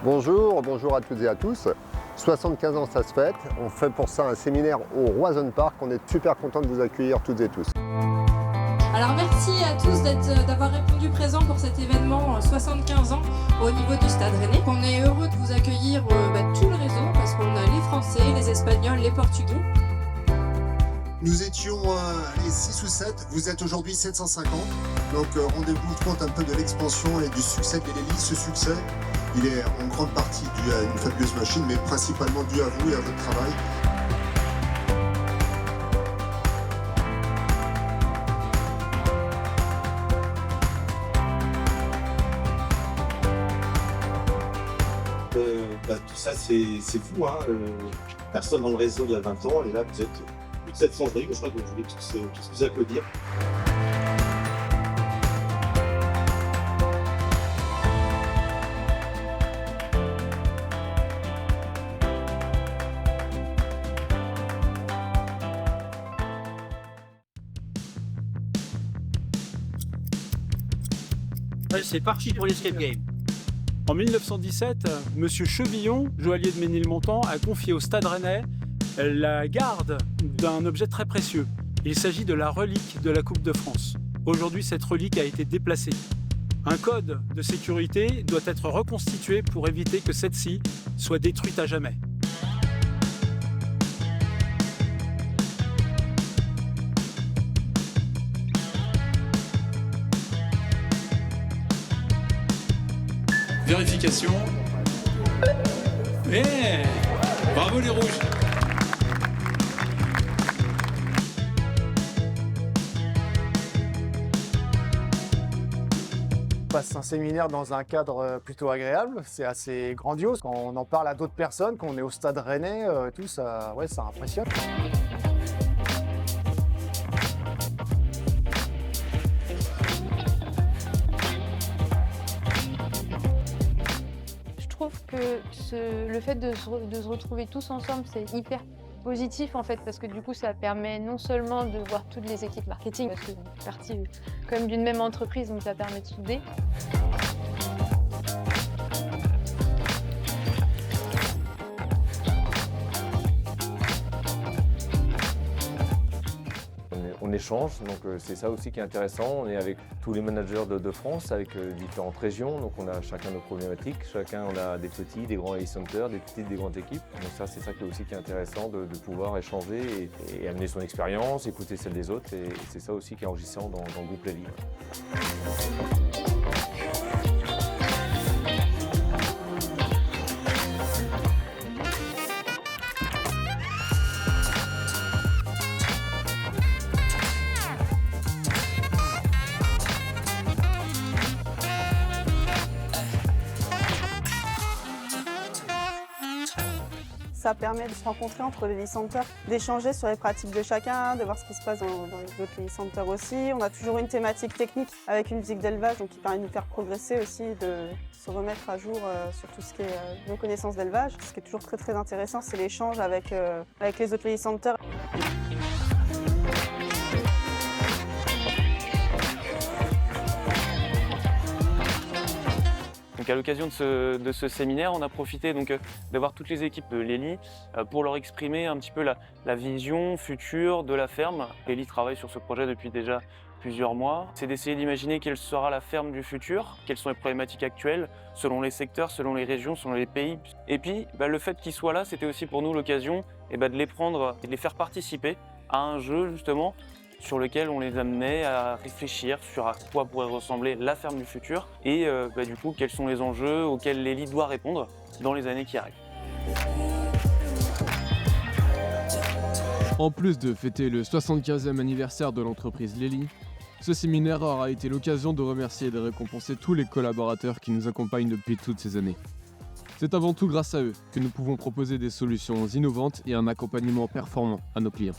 Bonjour à toutes et à tous. 75 ans, ça se fête. On fait pour ça un séminaire au Roison Park. On est super content de vous accueillir toutes et tous. Alors merci à tous d'avoir répondu présent pour cet événement 75 ans au niveau du Stade Rennais. On est heureux de vous accueillir tout le réseau parce qu'on a les Français, les Espagnols, les Portugais. Nous étions 6 ou 7, vous êtes aujourd'hui 750. Donc rendez-vous compte un peu de l'expansion et du succès de l'Elite. Ce succès, il est en grande partie dû à une fabuleuse machine, mais principalement dû à vous et à votre travail. Tout ça, c'est vous, hein. Personne dans le réseau il y a 20 ans, et là vous êtes plus de 700 briques, je crois que vous voulez tous vous applaudir. C'est parti pour l'escape game. En 1917, M. Chevillon, joaillier de Ménilmontant, a confié au Stade Rennais la garde d'un objet très précieux. Il s'agit de la relique de la Coupe de France. Aujourd'hui, cette relique a été déplacée. Un code de sécurité doit être reconstitué pour éviter que celle-ci soit détruite à jamais. Vérification. Bravo les rouges. On passe un séminaire dans un cadre plutôt agréable, c'est assez grandiose. Quand on en parle à d'autres personnes, quand on est au Stade Rennais, tout ça, ouais, ça impressionne. Je trouve que le fait de se retrouver tous ensemble, c'est hyper positif en fait, parce que du coup ça permet non seulement de voir toutes les équipes marketing, parce qu'on fait partie quand même d'une même entreprise, donc ça permet de souder. On échange, donc c'est ça aussi qui est intéressant. On est avec tous les managers de France, avec différentes régions, donc on a chacun nos problématiques, chacun on a des petits, des grands centers, des petites, des grandes équipes. Donc ça c'est ça qui est aussi qui est intéressant de pouvoir échanger et amener son expérience, écouter celle des autres, et c'est ça aussi qui est enrichissant dans le groupe Lely. Ça permet de se rencontrer entre les centers, d'échanger sur les pratiques de chacun, de voir ce qui se passe dans les autres centers aussi. On a toujours une thématique technique avec une visite d'élevage, donc qui permet de nous faire progresser aussi, de se remettre à jour sur tout ce qui est nos connaissances d'élevage. Ce qui est toujours très intéressant, c'est l'échange avec les autres centers. Donc à l'occasion de ce séminaire, on a profité d'avoir toutes les équipes de Lely pour leur exprimer un petit peu la vision future de la ferme. Lely travaille sur ce projet depuis déjà plusieurs mois. C'est d'essayer d'imaginer quelle sera la ferme du futur, quelles sont les problématiques actuelles, selon les secteurs, selon les régions, selon les pays. Et puis le fait qu'ils soient là, c'était aussi pour nous l'occasion de les prendre et de les faire participer à un jeu justement sur lequel on les amenait à réfléchir sur à quoi pourrait ressembler la ferme du futur et du coup quels sont les enjeux auxquels Lely doit répondre dans les années qui arrivent. En plus de fêter le 75e anniversaire de l'entreprise Lely, ce séminaire aura été l'occasion de remercier et de récompenser tous les collaborateurs qui nous accompagnent depuis toutes ces années. C'est avant tout grâce à eux que nous pouvons proposer des solutions innovantes et un accompagnement performant à nos clients.